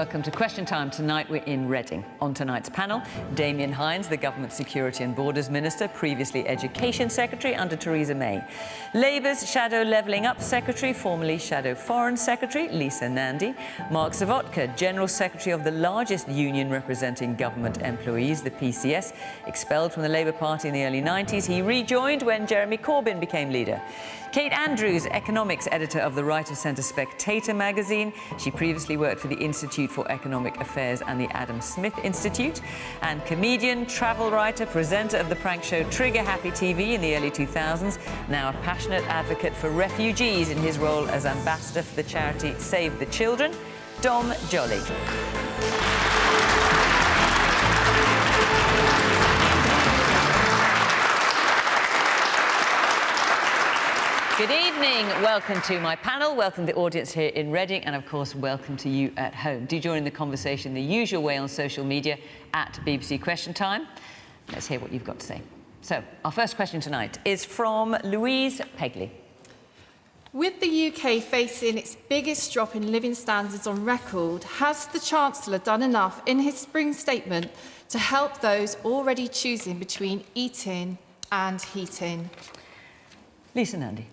Welcome to Question Time. Tonight we're in Reading. On tonight's panel, Damian Hinds, the Government Security and Borders Minister, previously Education Secretary under Theresa May. Labour's Shadow Levelling Up Secretary, formerly Shadow Foreign Secretary, Lisa Nandy. Mark Serwotka, General Secretary of the largest union representing government employees, the PCS, expelled from the Labour Party in the early 90s. He rejoined when Jeremy Corbyn became leader. Kate Andrews, economics editor of the Right of Centre Spectator magazine. She previously worked for the Institute for Economic Affairs and the Adam Smith Institute. And comedian, travel writer, presenter of the prank show Trigger Happy TV in the early 2000s, now a passionate advocate for refugees in his role as ambassador for the charity Save the Children, Dom Joly. Good evening. Welcome to my panel. Welcome to the audience here in Reading, and of course, welcome to you at home. Do join in the conversation the usual way on social media at BBC Question Time. Let's hear what you've got to say. So, our first question tonight is from Louise Pegley. With the UK facing its biggest drop in living standards on record, has the Chancellor done enough in his spring statement to help those already choosing between eating and heating? Lisa Nandy.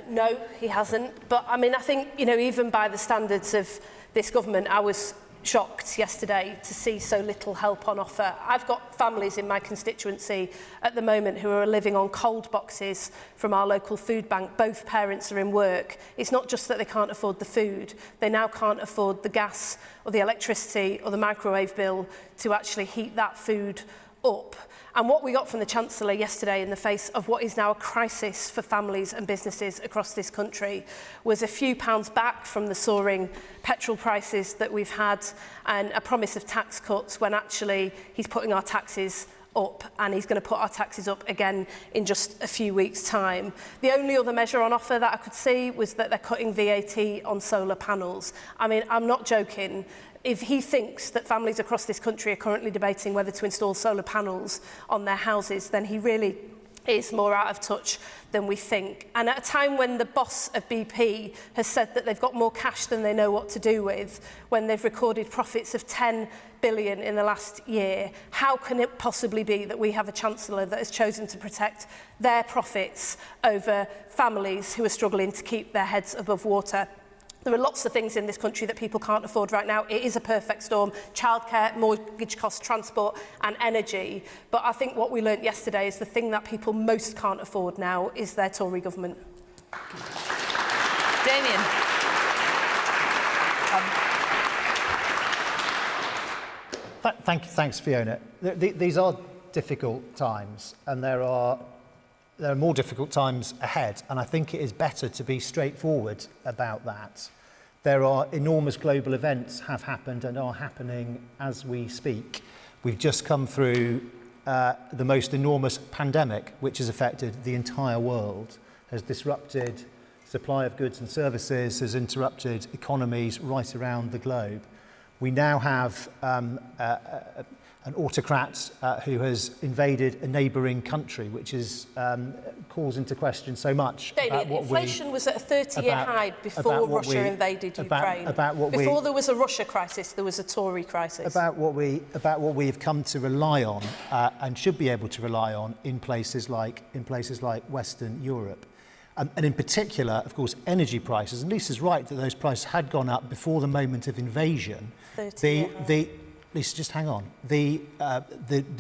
No, he hasn't. But, I mean, I think, you know, even by the standards of this government, I was shocked yesterday to see so little help on offer. I've got families in my constituency at the moment who are living on cold boxes from our local food bank. Both parents are in work. It's not just that they can't afford the food, they now can't afford the gas or the electricity or the microwave bill to actually heat that food up. And what we got from the Chancellor yesterday in the face of what is now a crisis for families and businesses across this country was a few pounds back from the soaring petrol prices that we've had and a promise of tax cuts when actually he's putting our taxes up, and he's going to put our taxes up again in just a few weeks' time. The only other measure on offer that I could see was that they're cutting VAT on solar panels. I mean, I'm not joking. If he thinks that families across this country are currently debating whether to install solar panels on their houses, then he really is more out of touch than we think. And at a time when the boss of BP has said that they've got more cash than they know what to do with, when they've recorded profits of 10 billion in the last year, how can it possibly be that we have a Chancellor that has chosen to protect their profits over families who are struggling to keep their heads above water? There are lots of things in this country that people can't afford right now. It is a perfect storm: childcare, mortgage costs, transport and energy. But I think what we learnt yesterday is the thing that people most can't afford now is their Tory government. Damian. Thanks, Fiona. These are difficult times, and there are more difficult times ahead, and I think it is better to be straightforward about that. There are enormous global events have happened and are happening as we speak. We've just come through the most enormous pandemic, which has affected the entire world, has disrupted supply of goods and services, has interrupted economies right around the globe. We now have an autocrat who has invaded a neighbouring country, which is calls into question so much. David, inflation was at a 30-year high before Russia invaded Ukraine. Before there was a Russia crisis, there was a Tory crisis. About what we have come to rely on and should be able to rely on in places like Western Europe. And in particular, of course, energy prices. And Lisa's right that those prices had gone up before the moment of invasion. Lisa, just hang on. The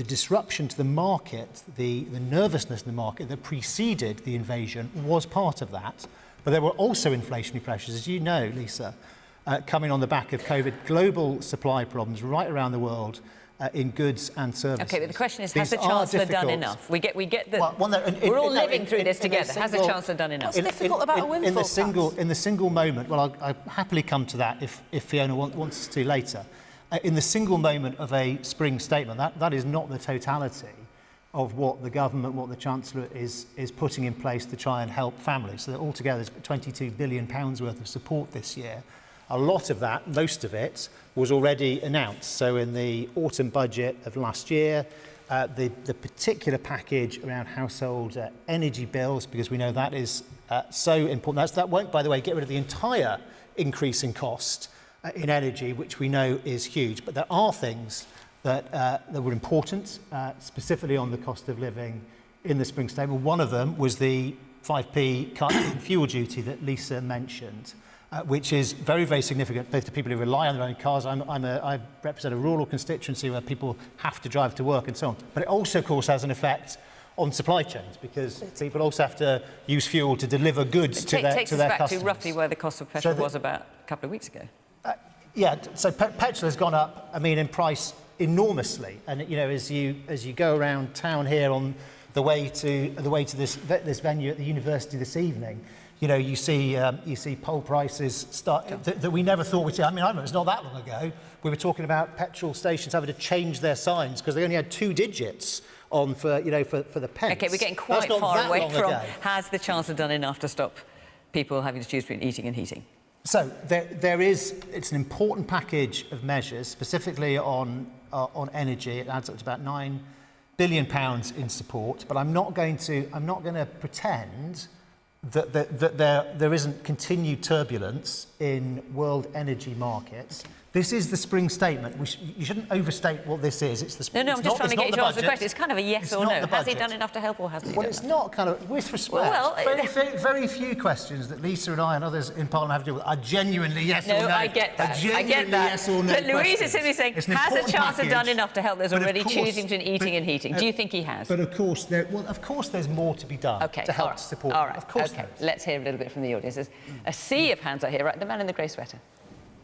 disruption to the market, the nervousness in the market that preceded the invasion was part of that. But there were also inflationary pressures, as you know, Lisa, coming on the back of COVID. Global supply problems right around the world in goods and services. Okay, but the question is, has the Chancellor done enough? We get the... we're all living through this together. Has the Chancellor done enough? What's difficult about a windfall tax? In the single moment, well, I'll happily come to that if Fiona wants us to later. In the single moment of a spring statement, that is not the totality of what the government, what the Chancellor is putting in place to try and help families. So that altogether there's £22 billion worth of support this year. A lot of that, most of it, was already announced. So in the autumn budget of last year, the particular package around household energy bills, because we know that is so important. That won't, by the way, get rid of the entire increase in cost in energy, which we know is huge. But there are things that were important, specifically on the cost of living in the spring statement. One of them was the 5p cut in fuel duty that Lisa mentioned, which is very, very significant both to people who rely on their own cars. I represent a rural constituency where people have to drive to work and so on. But it also, of course, has an effect on supply chains because people also have to use fuel to deliver goods to their customers. It takes us back to roughly where the cost of petrol was about a couple of weeks ago. Yeah, so petrol has gone up, I mean, in price enormously. And, you know, as you go around town here on the way to this venue at the university this evening, you know, you see poll prices start that we never thought we'd see. I mean, I remember it's not that long ago we were talking about petrol stations having to change their signs because they only had 2 digits on for the pence. Okay, we're getting quite far away from has the Chancellor done enough to stop people having to choose between eating and heating? So it's an important package of measures, specifically on energy. It adds up to about £9 billion in support. But I'm not going to pretend that there isn't continued turbulence in world energy markets. This is the spring statement. You shouldn't overstate what this is. It's the spring. No, I'm just trying to get you to answer the question. It's kind of a yes or no. Has he done enough to help or hasn't he? Well, it's not kind of, with respect, very few questions that Lisa and I and others in Parliament have to do with are genuinely yes or no. No, I get that. I get that. Yes or no but Louise is simply saying, has the Chancellor done enough to help those already choosing between eating and heating? Do you think he has? But of course, there's more to be done to help to support. All right. Of course, okay. Let's hear a little bit from the audience. There's a sea of hands out here. Right, the man in the grey sweater.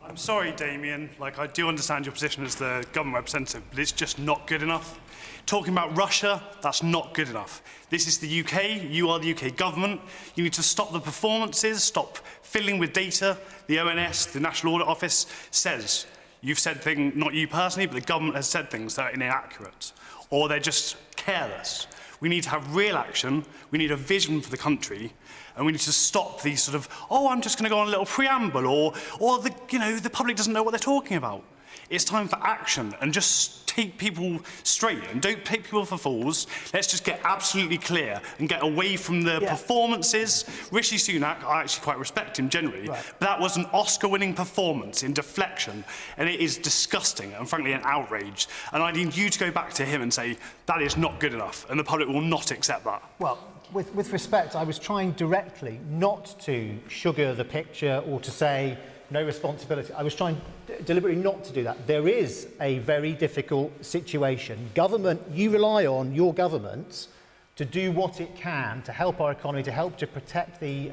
I'm sorry, Damian. I do understand your position as the government representative, but it's just not good enough. Talking about Russia, that's not good enough. This is the UK. You are the UK government. You need to stop the performances, stop fiddling with data. The ONS, the National Audit Office, says you've said things, not you personally, but the government has said things that are inaccurate, or they're just careless. We need to have real action. We need a vision for the country. And we need to stop these sort of, I'm just going to go on a little preamble, or the public doesn't know what they're talking about. It's time for action, and just take people straight and don't take people for fools. Let's just get absolutely clear and get away from the performances. Rishi Sunak, I actually quite respect him generally, but that was an Oscar-winning performance in deflection, and it is disgusting and frankly an outrage. And I need you to go back to him and say that is not good enough, and the public will not accept that. Well, with respect, I was trying directly not to sugar the picture or to say no responsibility. I was trying deliberately not to do that. There is a very difficult situation. Government, you rely on your government to do what it can to help our economy, to help to protect the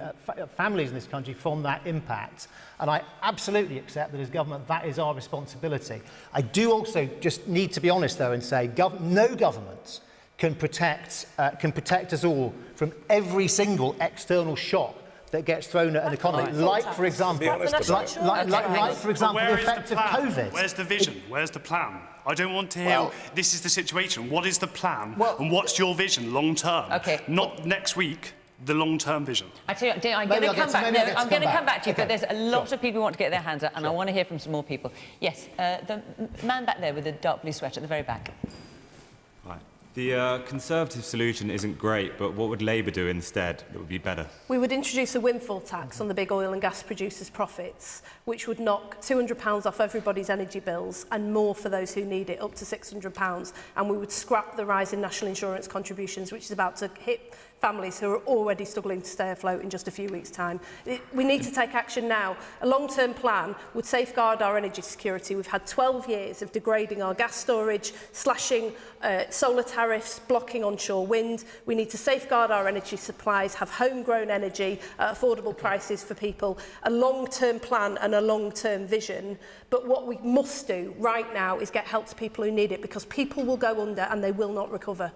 families in this country from that impact. And I absolutely accept that as government, that is our responsibility. I do also just need to be honest, though, and say no government can protect us all from every single external shock that gets thrown at an economy, like, for example, the effect of COVID. Where's the vision? Where's the plan? I don't want to hear, this is the situation. What is the plan? And what's your vision long term? Okay. Not next week, the long-term vision. I tell you, I'm going to come back. No, I'm going to come back to you, but there's a lot of people who want to get their hands up, and I want to hear from some more people. Yes, the man back there with the dark blue sweater at the very back. Right. The Conservative solution isn't great, but what would Labour do instead that would be better? We would introduce a windfall tax on the big oil and gas producers' profits, which would knock £200 off everybody's energy bills and more for those who need it, up to £600. And we would scrap the rise in national insurance contributions, which is about to hit families who are already struggling to stay afloat in just a few weeks' time. We need to take action now. A long-term plan would safeguard our energy security. We've had 12 years of degrading our gas storage, slashing solar tariffs, blocking onshore wind. We need to safeguard our energy supplies, have homegrown energy at affordable prices for people, a long-term plan and a long-term vision. But what we must do right now is get help to people who need it, because people will go under and they will not recover.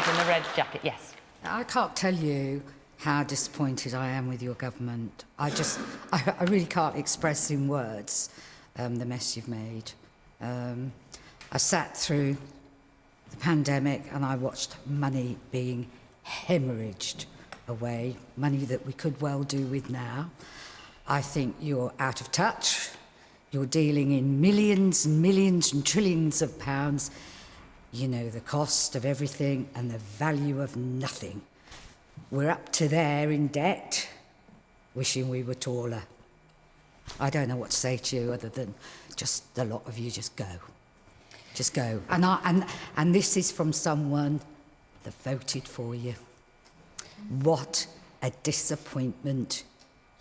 In the red jacket, yes. I can't tell you how disappointed I am with your government. I really can't express in words the mess you've made. I sat through the pandemic and I watched money being hemorrhaged away, money that we could well do with now. I think you're out of touch. You're dealing in millions and millions and trillions of pounds. You know the cost of everything and the value of nothing. We're up to there in debt, wishing we were taller. I don't know what to say to you other than just a lot of you just go. Just go. And this is from someone that voted for you. What a disappointment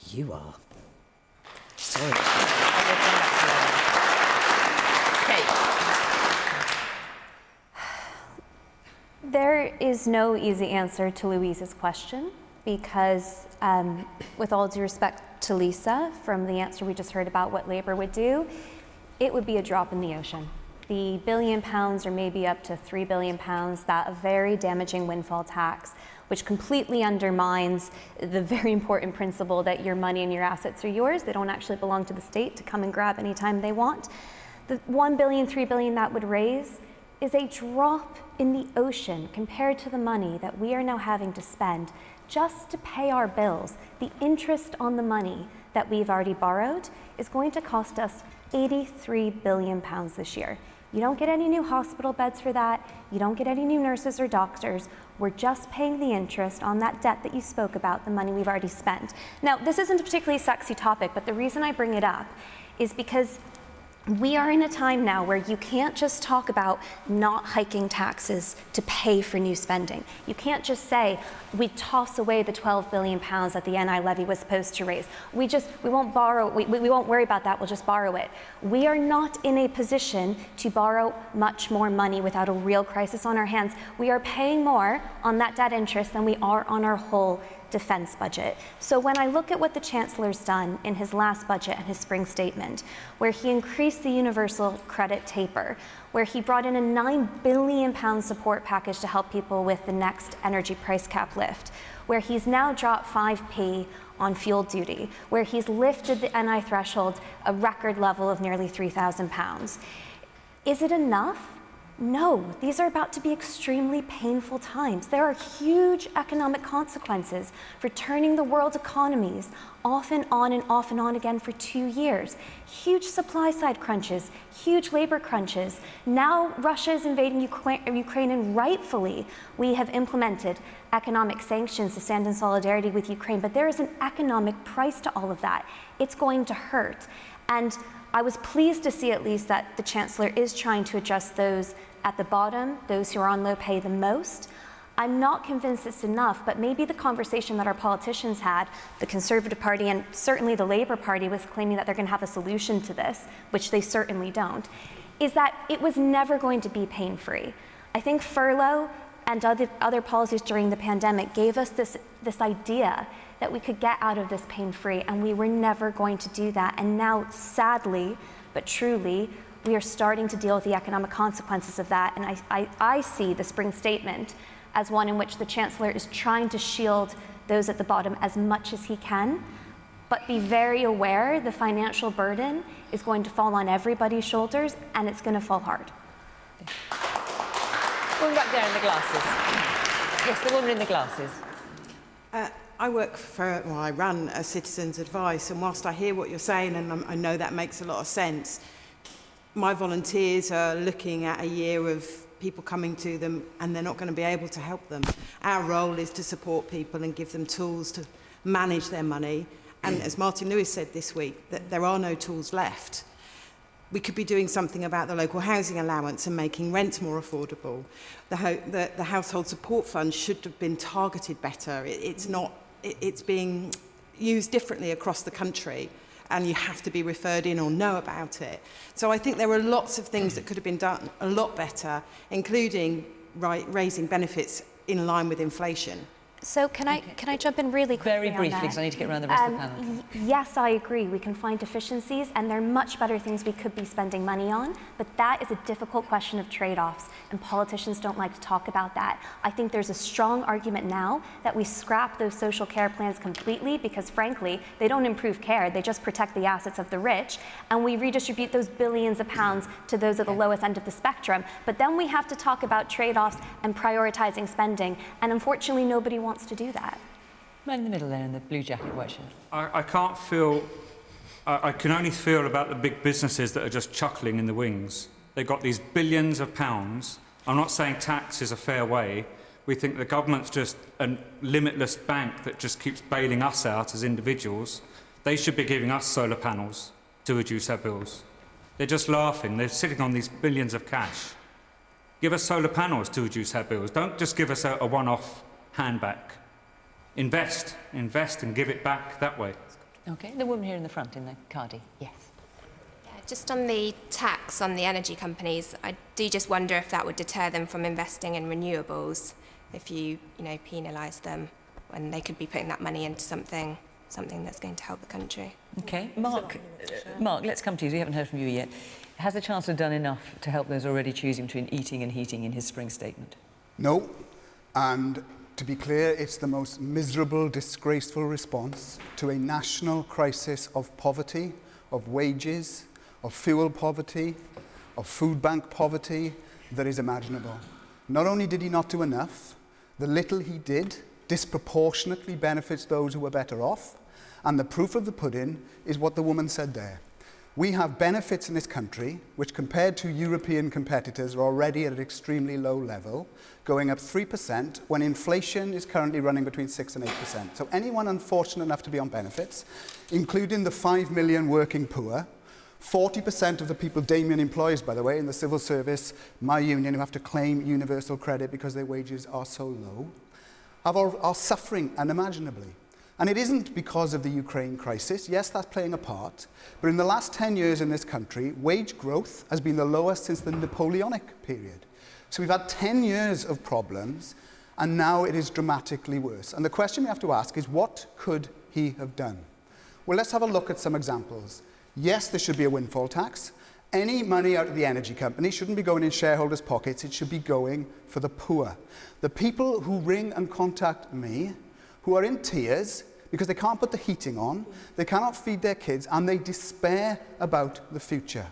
you are. Sorry. There is no easy answer to Louise's question because, with all due respect to Lisa, from the answer we just heard about what Labour would do, it would be a drop in the ocean. The £1 billion or maybe up to £3 billion, that a very damaging windfall tax, which completely undermines the very important principle that your money and your assets are yours. They don't actually belong to the state to come and grab anytime they want. The $1 billion, $3 billion that would raise is a drop in the ocean compared to the money that we are now having to spend just to pay our bills. The interest on the money that we've already borrowed is going to cost us £83 billion this year. You don't get any new hospital beds for that. You don't get any new nurses or doctors. We're just paying the interest on that debt that you spoke about, the money we've already spent. Now, this isn't a particularly sexy topic, but the reason I bring it up is because we are in a time now where you can't just talk about not hiking taxes to pay for new spending. You can't just say, we toss away the £12 billion that the NI levy was supposed to raise. We won't borrow, we won't worry about that, we'll just borrow it. We are not in a position to borrow much more money without a real crisis on our hands. We are paying more on that debt interest than we are on our whole defense budget. So when I look at what the Chancellor's done in his last budget and his spring statement, where he increased the universal credit taper, where he brought in a £9 billion support package to help people with the next energy price cap lift, where he's now dropped 5p on fuel duty, where he's lifted the NI threshold a record level of nearly £3,000. Is it enough? No, these are about to be extremely painful times. There are huge economic consequences for turning the world's economies off and on again for 2 years. Huge supply side crunches, huge labor crunches. Now Russia is invading Ukraine, and rightfully we have implemented economic sanctions to stand in solidarity with Ukraine, but there is an economic price to all of that. It's going to hurt. And I was pleased to see at least that the Chancellor is trying to address those at the bottom, those who are on low pay the most. I'm not convinced it's enough, but maybe the conversation that our politicians had, the Conservative Party and certainly the Labour Party was claiming that they're going to have a solution to this, which they certainly don't, is that it was never going to be pain-free. I think furlough and other policies during the pandemic gave us this idea that we could get out of this pain-free, and we were never going to do that. And now, sadly, but truly, we are starting to deal with the economic consequences of that. And I see the spring statement as one in which the Chancellor is trying to shield those at the bottom as much as he can, but be very aware the financial burden is going to fall on everybody's shoulders, and it's going to fall hard. Woman back there in the glasses. Yes, the woman in the glasses. I work for, well, I run a Citizens Advice, and whilst I hear what you're saying, and I know that makes a lot of sense, my volunteers are looking at a year of people coming to them and they're not going to be able to help them. Our role is to support people and give them tools to manage their money. And as Martin Lewis said this week, that there are no tools left. We could be doing something about the local housing allowance and making rent more affordable. The household support fund should have been targeted better. It's being used differently across the country, and you have to be referred in or know about it. So I think there are lots of things that could have been done a lot better, including raising benefits in line with inflation. So can I jump in really quickly? Very briefly, because I need to get around the rest of the panel. Yes, I agree. We can find deficiencies, and there are much better things we could be spending money on, but that is a difficult question of trade-offs, and politicians don't like to talk about that. I think there's a strong argument now that we scrap those social care plans completely because, frankly, they don't improve care, they just protect the assets of the rich, and we redistribute those billions of pounds to those at the lowest end of the spectrum. But then we have to talk about trade-offs and prioritizing spending, and unfortunately nobody wants to do that. Man in the middle there in the blue jacket, white shirt. I can't feel, I can only feel about the big businesses that are just chuckling in the wings. They've got these billions of pounds. I'm not saying tax is a fair way. we think the government's just a limitless bank that just keeps bailing us out as individuals. They should be giving us solar panels to reduce our bills. They're just laughing. They're sitting on these billions of cash. Give us solar panels to reduce our bills. Don't just give us a one-off handback. Invest and give it back that way. OK, the woman here in the front in the cardi. Yes. Just on the tax on the energy companies, I do just wonder if that would deter them from investing in renewables, if you penalise them when they could be putting that money into something that's going to help the country. OK, Mark, let's come to you. We haven't heard from you yet. Has the Chancellor done enough to help those already choosing between eating and heating in his spring statement? No, and to be clear, it's the most miserable, disgraceful response to a national crisis of poverty, of wages, of fuel poverty, of food bank poverty that is imaginable. Not only did he not do enough, the little he did disproportionately benefits those who are better off, and the proof of the pudding is what the woman said there. We have benefits in this country which, compared to European competitors, are already at an extremely low level, going up 3% when inflation is currently running between 6 and 8%. So anyone unfortunate enough to be on benefits, including the 5 million working poor, 40% of the people Damian employs, by the way, in the civil service, my union, who have to claim universal credit because their wages are so low, are suffering unimaginably. And it isn't because of the Ukraine crisis. Yes, that's playing a part. But in the last 10 years in this country, wage growth has been the lowest since the Napoleonic period. So we've had 10 years of problems, and now it is dramatically worse. And the question we have to ask is, what could he have done? Well, let's have a look at some examples. Yes, there should be a windfall tax. Any money out of the energy company shouldn't be going in shareholders' pockets. It should be going for the poor. The people who ring and contact me, who are in tears because they can't put the heating on, they cannot feed their kids, and they despair about the future.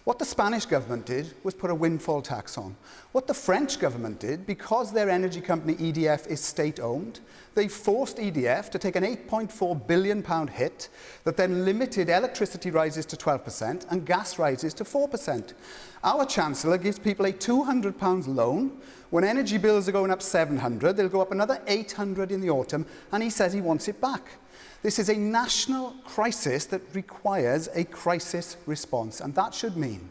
What the Spanish government did was put a windfall tax on. What the French government did, because their energy company EDF is state-owned, they forced EDF to take an £8.4 billion hit that then limited electricity rises to 12% and gas rises to 4%. Our Chancellor gives people a £200 loan. When energy bills are going up £700, they'll go up another £800 in the autumn, and he says he wants it back. This is a national crisis that requires a crisis response, and that should mean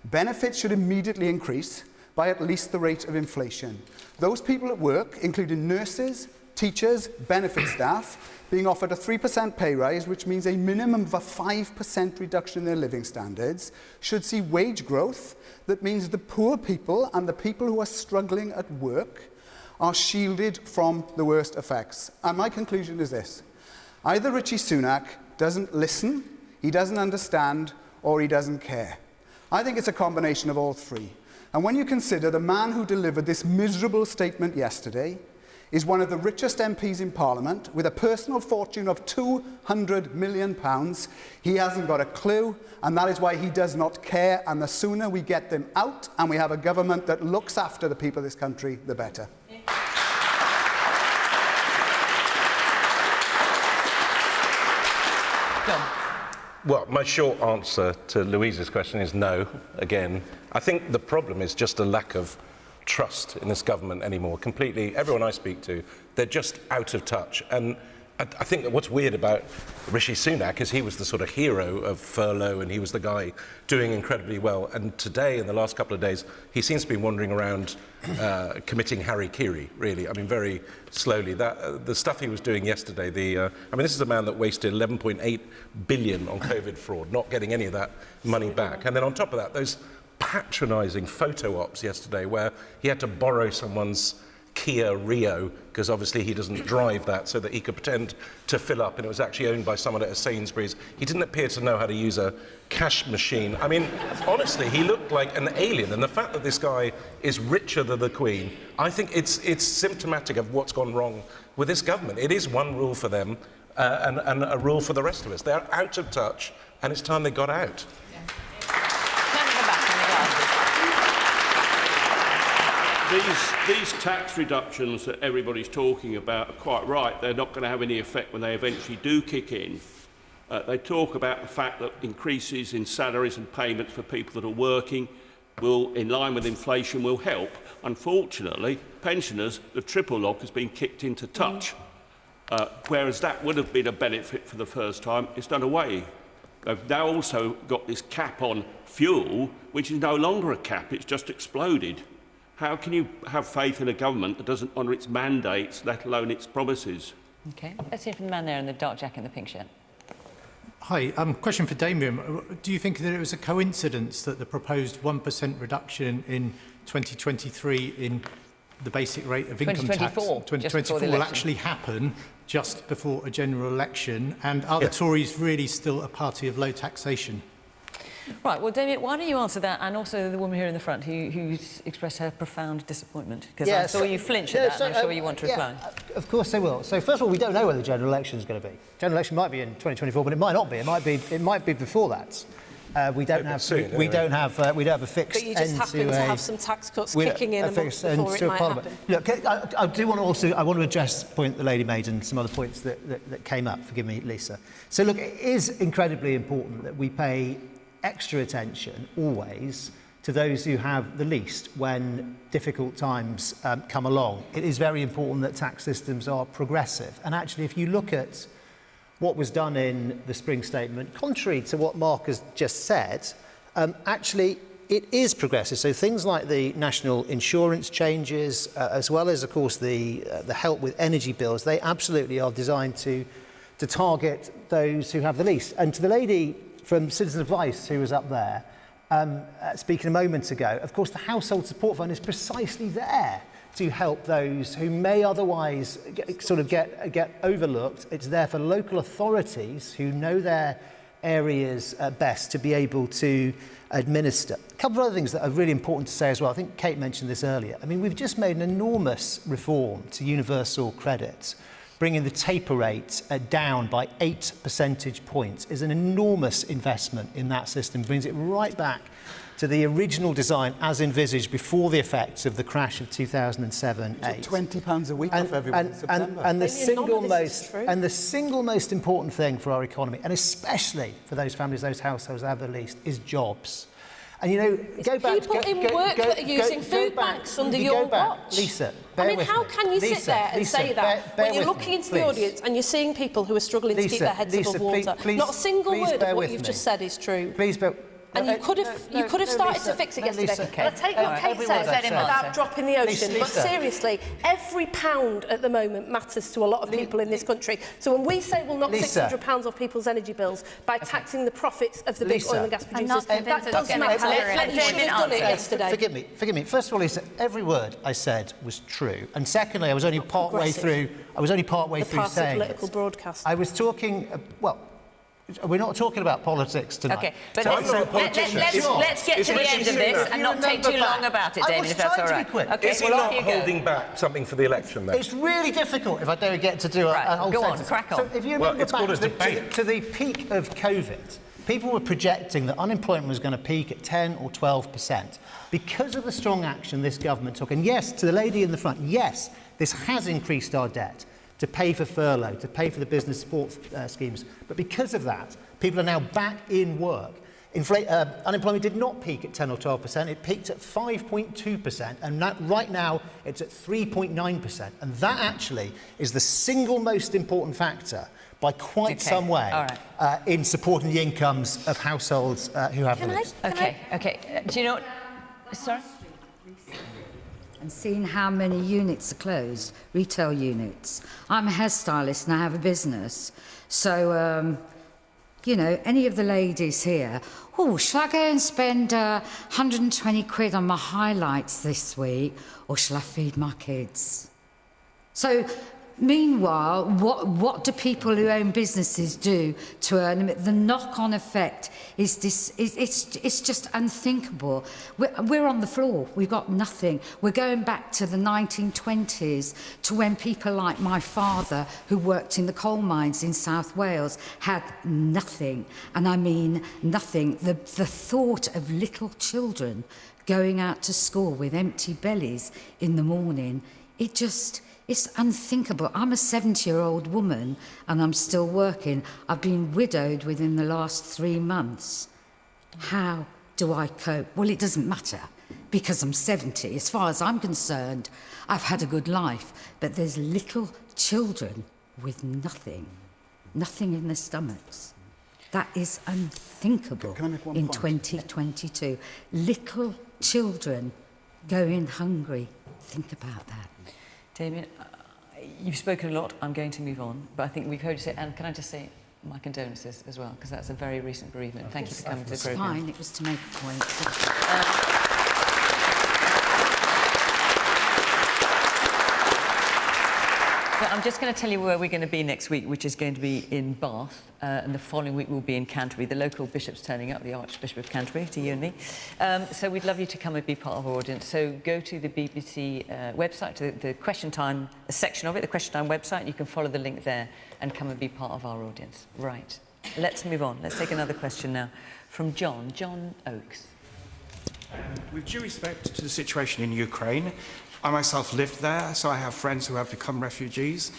benefits should immediately increase by at least the rate of inflation. Those people at work, including nurses, teachers, benefit staff, being offered a 3% pay rise, which means a minimum of a 5% reduction in their living standards, should see wage growth that means the poor people and the people who are struggling at work are shielded from the worst effects. And my conclusion is this. Either Rishi Sunak doesn't listen, he doesn't understand, or he doesn't care. I think it's a combination of all three. And when you consider the man who delivered this miserable statement yesterday is one of the richest MPs in Parliament, with a personal fortune of £200 million, he hasn't got a clue, and that is why he does not care. And the sooner we get them out and we have a government that looks after the people of this country, the better. Well, my short answer to Louise's question is no, again. I think the problem is just a lack of trust in this government anymore. Completely, everyone I speak to, they're just out of touch. And I think that what's weird about Rishi Sunak is he was the sort of hero of furlough, and he was the guy doing incredibly well. And today, in the last couple of days, he seems to be wandering around committing harikiri, really. I mean, very slowly. The stuff he was doing yesterday, I mean, this is a man that wasted 11.8 billion on COVID fraud, not getting any of that money back. And then on top of that, those patronising photo ops yesterday where he had to borrow someone's Kia Rio, because obviously he doesn't drive that, so that he could pretend to fill up, and it was actually owned by someone at a Sainsbury's. He didn't appear to know how to use a cash machine. I mean, honestly, he looked like an alien, and the fact that this guy is richer than the Queen, I think it's symptomatic of what's gone wrong with this government. It is one rule for them and a rule for the rest of us. They're out of touch, and it's time they got out. These tax reductions that everybody's talking about are quite right. They're not going to have any effect when they eventually do kick in. They talk about the fact that increases in salaries and payments for people that are working will, in line with inflation, will help. Unfortunately, pensioners, the triple lock has been kicked into touch, whereas that would have been a benefit for the first time. It's done away. They've now also got this cap on fuel, which is no longer a cap, it's just exploded. How can you have faith in a government that doesn't honour its mandates, let alone its promises? OK, let's hear from the man there in the dark jacket and the pink shirt. Hi, question for Damian. Do you think that it was a coincidence that the proposed 1% reduction in 2023 in the basic rate of income tax 2024 will actually happen just before a general election? And are the Tories really still a party of low taxation? Right, well, Damian, why don't you answer that, and also the woman here in the front who's expressed her profound disappointment, because I saw you flinch at that, and I'm sure you want to reply. Of course they will. So first of all, we don't know when the general election is going to be. General election might be in 2024, but it might not be. It might be before that. We don't have a fixed But you just end happen to have some tax cuts kicking in a month before it might happen. Look, I do want to address the point the lady made and some other points that came up. Forgive me, Lisa. So look, it is incredibly important that we pay extra attention always to those who have the least when difficult times come along. It is very important that tax systems are progressive. And actually, if you look at what was done in the spring statement, contrary to what Mark has just said, actually it is progressive. So things like the national insurance changes, as well as, of course, the help with energy bills, they absolutely are designed to target those who have the least. And to the lady from Citizen Advice who was up there speaking a moment ago, of course, the Household Support Fund is precisely there to help those who may otherwise get overlooked. It's there for local authorities who know their areas best to be able to administer. A couple of other things that are really important to say as well. I think Kate mentioned this earlier. I mean, we've just made an enormous reform to universal credit. Bringing the taper rate down by 8 percentage points is an enormous investment in that system. Brings it right back to the original design as envisaged before the effects of the crash of 2007-8. £20 a week off everyone in September. And the single most important thing for our economy, and especially for those families, those households that have the least, is jobs. And you know, go back. People in work that are using food banks under your watch. Lisa, how can you sit there and say that when you're looking into the audience and you're seeing people who are struggling to keep their heads above water? Not a single word of what you've just said is true. And you could have started to fix it yesterday. And I take what Kate said about dropping the ocean, but seriously, every pound at the moment matters to a lot of people in this country. So when we say we'll knock £600 off people's energy bills by taxing the profits of the big oil and gas producers, that doesn't matter. You should have done it yesterday. Forgive me. First of all, Lisa, every word I said was true. And secondly, I was only part way through saying political broadcast. I was talking, we're not talking about politics tonight. OK, but let's get to the end of this and not take too long about it, Damian, if that's all right. Okay, is he not holding back something for the election, then? It's really difficult if I don't get to do a whole go sentence. on, crack on. So if you remember back to the peak of COVID, people were projecting that unemployment was going to peak at 10 or 12%. Because of the strong action this government took, and yes, to the lady in the front, yes, this has increased our debt to pay for furlough, to pay for the business support schemes. But because of that, people are now back in work. Unemployment did not peak at 10 or 12%, it peaked at 5.2%, and right now it's at 3.9%. And that actually is the single most important factor by quite some way in supporting the incomes of households who have the least. OK. Do you know what? Sorry? And seeing how many units are closed, retail units. I'm a hairstylist and I have a business. So, you know, any of the ladies here, shall I go and spend 120 quid on my highlights this week, or shall I feed my kids? So, meanwhile, what do people who own businesses do to earn them? The knock-on effect is this. It's just unthinkable. We're on the floor. We've got nothing. We're going back to the 1920s, to when people like my father, who worked in the coal mines in South Wales, had nothing. And I mean nothing. The thought of little children going out to school with empty bellies in the morning, it's unthinkable. I'm a 70-year-old woman and I'm still working. I've been widowed within the last 3 months. How do I cope? Well, it doesn't matter because I'm 70. As far as I'm concerned, I've had a good life. But there's little children with nothing in their stomachs. That is unthinkable in 2022. Little children going hungry. Think about that. Damian, you've spoken a lot. I'm going to move on. But I think we've heard you say, and can I just say my condolences as well, because that's a very recent bereavement. Thank you for coming to the programme. It's fine. It was to make a point. So I'm just going to tell you where we're going to be next week, which is going to be in Bath, and the following week we'll be in Canterbury. The local bishop's turning up, the Archbishop of Canterbury, to you and me. So we'd love you to come and be part of our audience. So go to the BBC website, to the Question Time section of it, the Question Time website. You can follow the link there and come and be part of our audience. Right, let's move on. Let's take another question now from John Oakes. With due respect to the situation in Ukraine, I myself lived there, so I have friends who have become refugees.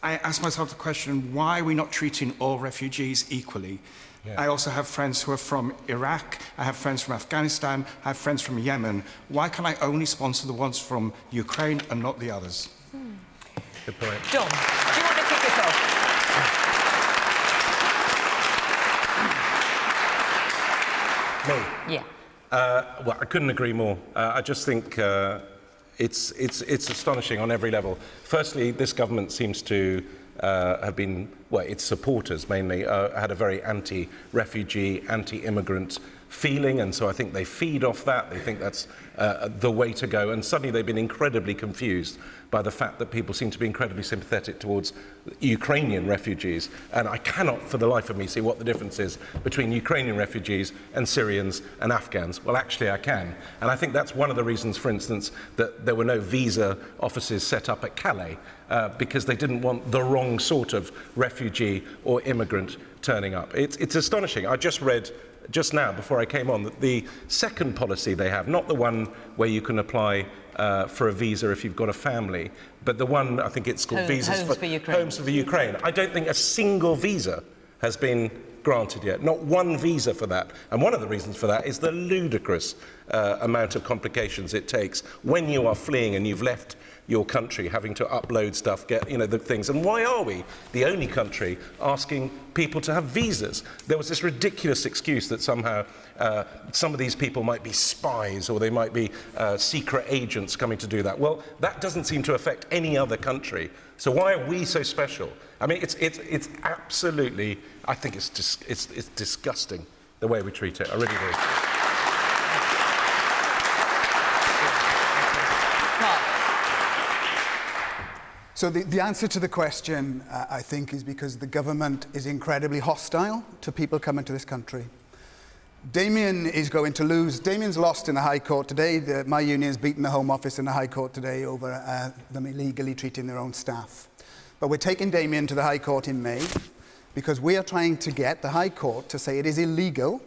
I ask myself the question, why are we not treating all refugees equally? Yeah. I also have friends who are from Iraq, I have friends from Afghanistan, I have friends from Yemen. Why can I only sponsor the ones from Ukraine and not the others? Good point. John, do you want to kick this off? Me? Yeah. Well, I couldn't agree more. I just think it's astonishing on every level. Firstly, this government seems to have been, well, its supporters mainly, had a very anti-refugee, anti-immigrant feeling, and so I think they feed off that. They think that's the way to go, and suddenly they've been incredibly confused by the fact that people seem to be incredibly sympathetic towards Ukrainian refugees, and I cannot for the life of me see what the difference is between Ukrainian refugees and Syrians and Afghans. Well, actually I can, and I think that's one of the reasons, for instance, that there were no visa offices set up at Calais, because they didn't want the wrong sort of refugee or immigrant turning up. It's astonishing. I just read just now, before I came on, that the second policy they have, not the one where you can apply for a visa if you've got a family, but the one, I think it's called Visas for Ukraine. Homes for Ukraine. I don't think a single visa has been granted yet, not one visa for that. And one of the reasons for that is the ludicrous amount of complications it takes when you are fleeing and you've left your country, having to upload stuff, get, the things. And why are we the only country asking people to have visas? There was this ridiculous excuse that somehow some of these people might be spies or they might be secret agents coming to do that. Well, that doesn't seem to affect any other country. So why are we so special? I mean, it's absolutely, I think it's disgusting the way we treat it. I really do. So the answer to the question, I think, is because the government is incredibly hostile to people coming to this country. Damian is going to lose. Damian's lost in the High Court today. My union's beaten the Home Office in the High Court today over them illegally treating their own staff. But we're taking Damian to the High Court in May because we are trying to get the High Court to say it is illegal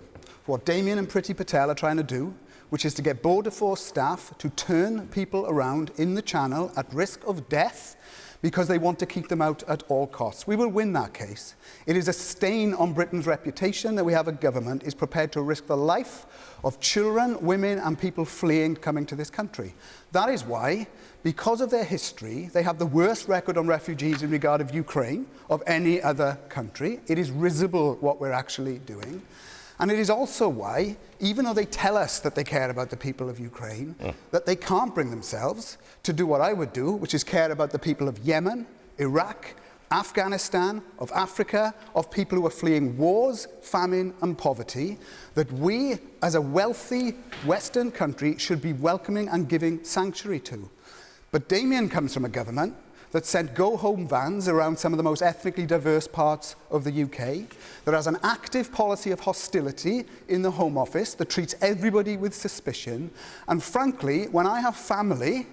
what Damian and Priti Patel are trying to do, which is to get Border Force staff to turn people around in the Channel at risk of death because they want to keep them out at all costs. We will win that case. It is a stain on Britain's reputation that we have a government is prepared to risk the life of children, women and people fleeing coming to this country. That is why, because of their history, they have the worst record on refugees in regard of Ukraine of any other country. It is risible what we're actually doing. And it is also why, even though they tell us that they care about the people of Ukraine, that they can't bring themselves to do what I would do, which is care about the people of Yemen, Iraq, Afghanistan, of Africa, of people who are fleeing wars, famine and poverty, that we, as a wealthy Western country, should be welcoming and giving sanctuary to. But Damian comes from a government that sent go-home vans around some of the most ethnically diverse parts of the UK, that has an active policy of hostility in the Home Office that treats everybody with suspicion, and frankly, when I have family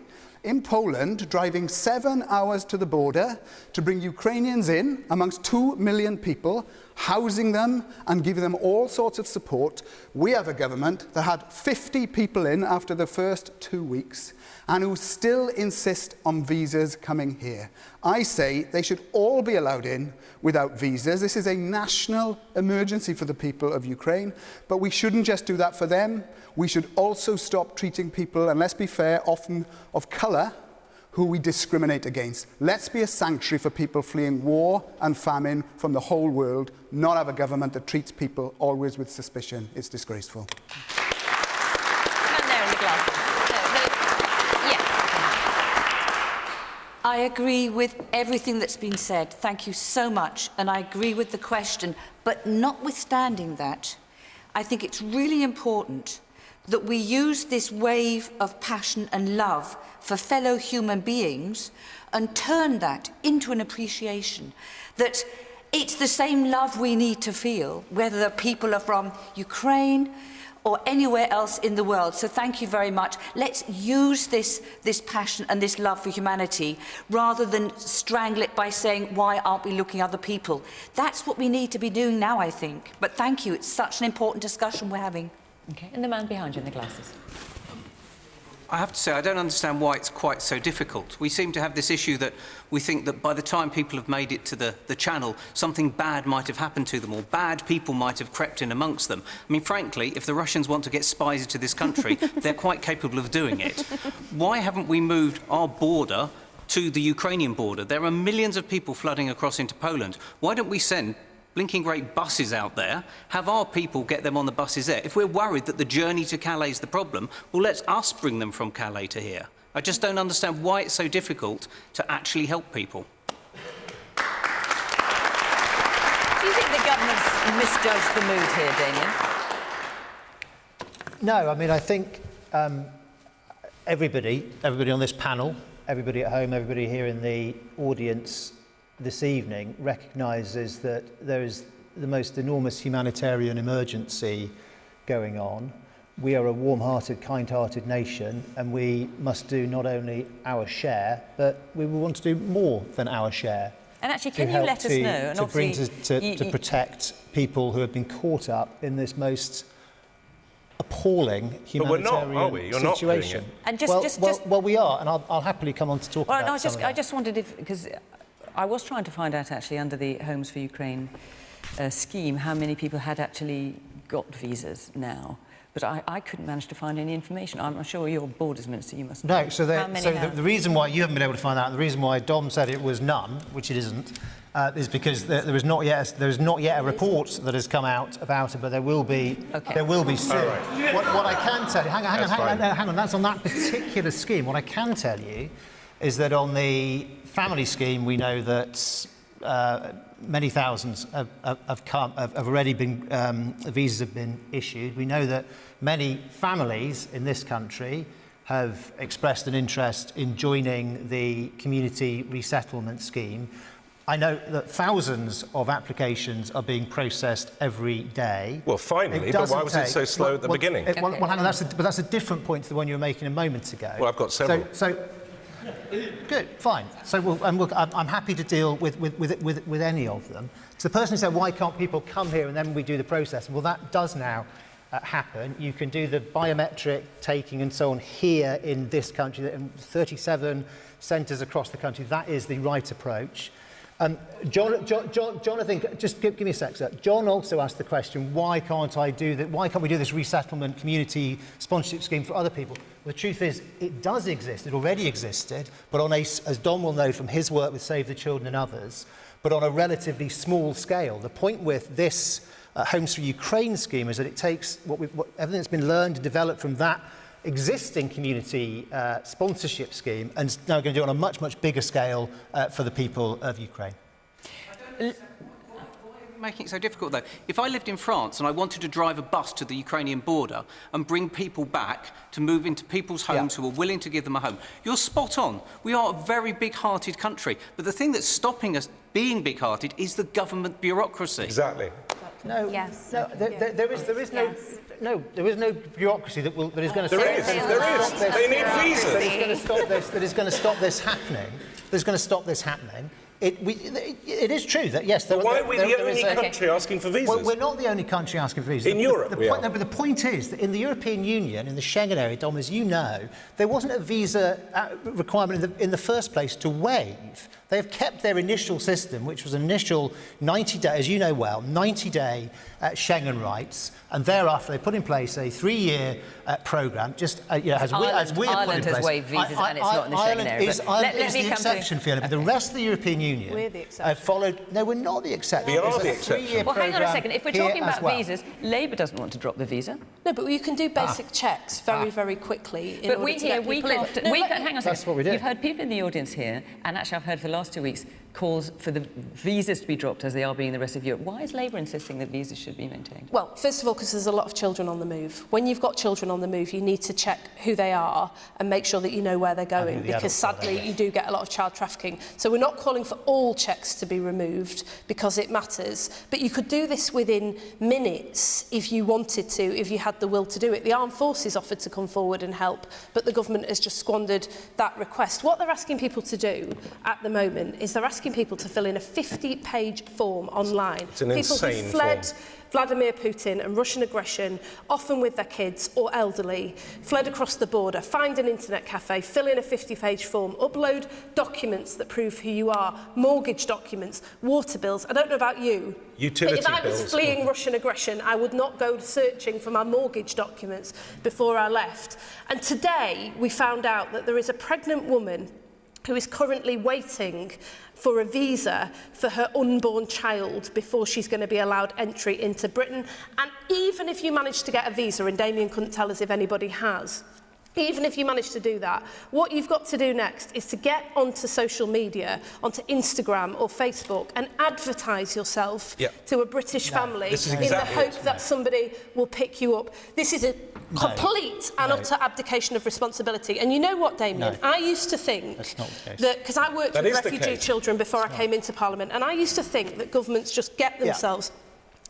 in Poland driving 7 hours to the border to bring Ukrainians in amongst 2 million people, housing them and giving them all sorts of support, we have a government that had 50 people in after the first 2 weeks and who still insist on visas coming here. I say they should all be allowed in without visas. This is a national emergency for the people of Ukraine, but we shouldn't just do that for them. We should also stop treating people, and let's be fair, often of colour, who we discriminate against. Let's be a sanctuary for people fleeing war and famine from the whole world, not have a government that treats people always with suspicion. It's disgraceful. I agree with everything that's been said. Thank you so much. And I agree with the question. But notwithstanding that, I think it's really important that we use this wave of passion and love for fellow human beings and turn that into an appreciation that it's the same love we need to feel, whether the people are from Ukraine or anywhere else in the world. So thank you very much. Let's use this passion and this love for humanity rather than strangle it by saying, why aren't we looking at other people? That's what we need to be doing now, I think. But thank you. It's such an important discussion we're having. Okay, and the man behind you in the glasses. I have to say, I don't understand why it's quite so difficult. We seem to have this issue that we think that by the time people have made it to the channel, something bad might have happened to them, or bad people might have crept in amongst them. I mean, frankly, if the Russians want to get spies into this country, they're quite capable of doing it. Why haven't we moved our border to the Ukrainian border? There are millions of people flooding across into Poland. Why don't we send blinking great buses out there, have our people get them on the buses there? If we're worried that the journey to Calais is the problem, well, let us bring them from Calais to here. I just don't understand why it's so difficult to actually help people. Do you think the government's misjudged the mood here, Damian? No, I mean, I think everybody on this panel, everybody at home, everybody here in the audience this evening recognises that there is the most enormous humanitarian emergency going on. We are a warm-hearted, kind-hearted nation, and we must do not only our share, but we will want to do more than our share. And actually, can you let us know? And to protect people who have been caught up in this most appalling humanitarian situation. And well, we are, and I'll happily come on to talk about some of that. I just wondered if, because I was trying to find out actually under the Homes for Ukraine scheme how many people had actually got visas now, but I couldn't manage to find any information. I'm sure you're Borders Minister, you must know. No, so the reason why you haven't been able to find out, the reason why Dom said it was none, which it isn't, is because there is not yet a report that has come out about it, but there will be soon. Right. What I can tell you, hang on, that's on that particular scheme. What I can tell you is that on the family scheme, we know that many thousands have already been, visas have been issued. We know that many families in this country have expressed an interest in joining the community resettlement scheme. I know that thousands of applications are being processed every day. Well, finally, but why was it so slow at the beginning? Well, hang on, that's a different point to the one you were making a moment ago. Well, I've got several. Good, fine. So I'm happy to deal with any of them. So the person who said, why can't people come here and then we do the process? Well, that does now happen. You can do the biometric taking and so on here in this country, in 37 centres across the country. That is the right approach. Jonathan, just give me a sec, sir. John also asked the question, why can't we do this resettlement community sponsorship scheme for other people? Well, the truth is, it does exist. It already existed, but on as Don will know from his work with Save the Children and others, but on a relatively small scale. The point with this Homes for Ukraine scheme is that it takes everything that's been learned and developed from that existing community sponsorship scheme and is now going to do it on a much, much bigger scale for the people of Ukraine. Why are you making it so difficult, though? If I lived in France and I wanted to drive a bus to the Ukrainian border and bring people back to move into people's homes who are willing to give them a home, you're spot on. We are a very big-hearted country. But the thing that's stopping us being big-hearted is the government bureaucracy. Exactly. No, yes. No, there is no. Yes. No, there is no bureaucracy that is going to There is. They need visas. That is going to stop this happening. That's going to stop this happening. It is true that, yes... Why are we the only country asking for visas? Well, we're not the only country asking for visas. In Europe, we are. No, but the point is that in the European Union, in the Schengen area, Dom, as you know, there wasn't a visa requirement in the first place to waive. They have kept their initial system, which was an initial 90-day, as you know well, 90-day Schengen rights, and thereafter they put in place a 3-year programme. Just as we have put in place. Ireland has waived visas and it's not in the Schengen area. Ireland is the exception, Fiona, but the rest of the European Union followed. No, we're not the exception. We are the exception. Well, hang on a second. If we're talking about visas, Labour doesn't want to drop the visa. No, but you can do basic checks very quickly. But we here, we can't. Hang on a second. That's what we do. You've heard people in the audience here, and actually I've heard for the last 2 weeks calls for the visas to be dropped as they are being in the rest of Europe. Why is Labour insisting that visas should be maintained? Well, first of all, because there's a lot of children on the move. When you've got children on the move, you need to check who they are and make sure that you know where they're going, because sadly you do get a lot of child trafficking. So we're not calling for all checks to be removed because it matters, but you could do this within minutes if you wanted to, if you had the will to do it. The armed forces offered to come forward and help, but the government has just squandered that request. What they're asking people to do at the moment is they're asking people to fill in a 50-page form online. It's an people insane who fled form. Vladimir Putin and Russian aggression, often with their kids or elderly, fled across the border, find an internet cafe, fill in a 50-page form, upload documents that prove who you are, mortgage documents, water bills. I don't know about you, utility but if I was fleeing Russian aggression, I would not go searching for my mortgage documents before I left. And today we found out that there is a pregnant woman who is currently waiting for a visa for her unborn child before she's going to be allowed entry into Britain. And even if you manage to get a visa, and Damian couldn't tell us if anybody has, even if you manage to do that, what you've got to do next is to get onto social media, onto Instagram or Facebook, and advertise yourself to a British family in the hope that somebody will pick you up. This is a complete and utter abdication of responsibility. And you know what, Damian? I used to think that, because I worked with refugee children before I came into Parliament, and I used to think that governments just get themselves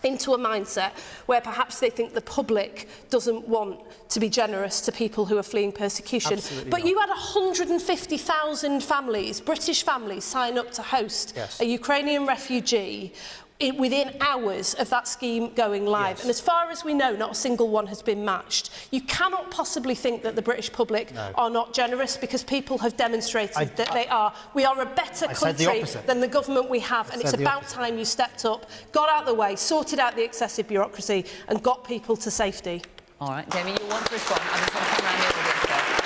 into a mindset where perhaps they think the public doesn't want to be generous to people who are fleeing persecution. But you had 150,000 families, British families, sign up to host a Ukrainian refugee within hours of that scheme going live. And as far as we know, not a single one has been matched. You cannot possibly think that the British public are not generous, because people have demonstrated that they are. We are a better country than the government we have, and it's about time you stepped up, got out of the way, sorted out the excessive bureaucracy and got people to safety. All right, Damian, you want to respond? I'm just going to come around here with this first.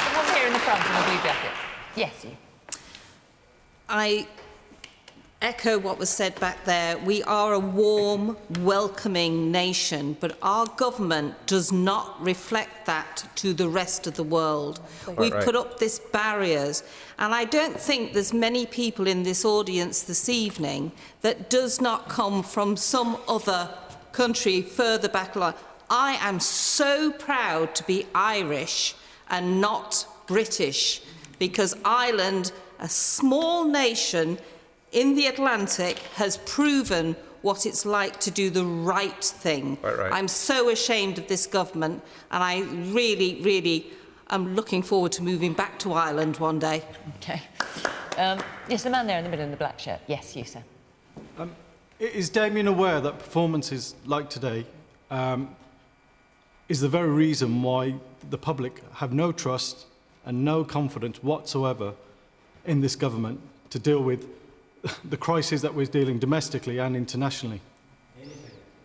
Someone here in the front in the blue jacket. Yes, you. I echo what was said back there. We are a warm, welcoming nation, but our government does not reflect that to the rest of the world. We've put up these barriers, and I don't think there's many people in this audience this evening that does not come from some other country further back along. I am so proud to be Irish and not British, because Ireland, a small nation in the Atlantic, has proven what it's like to do the right thing. I'm so ashamed of this government, and I really am looking forward to moving back to Ireland one day. OK. Yes, the man there in the middle in the black shirt. Yes, you, sir. Is Damian aware that performances like today is the very reason why the public have no trust and no confidence whatsoever in this government to deal with the crisis that we're dealing domestically and internationally?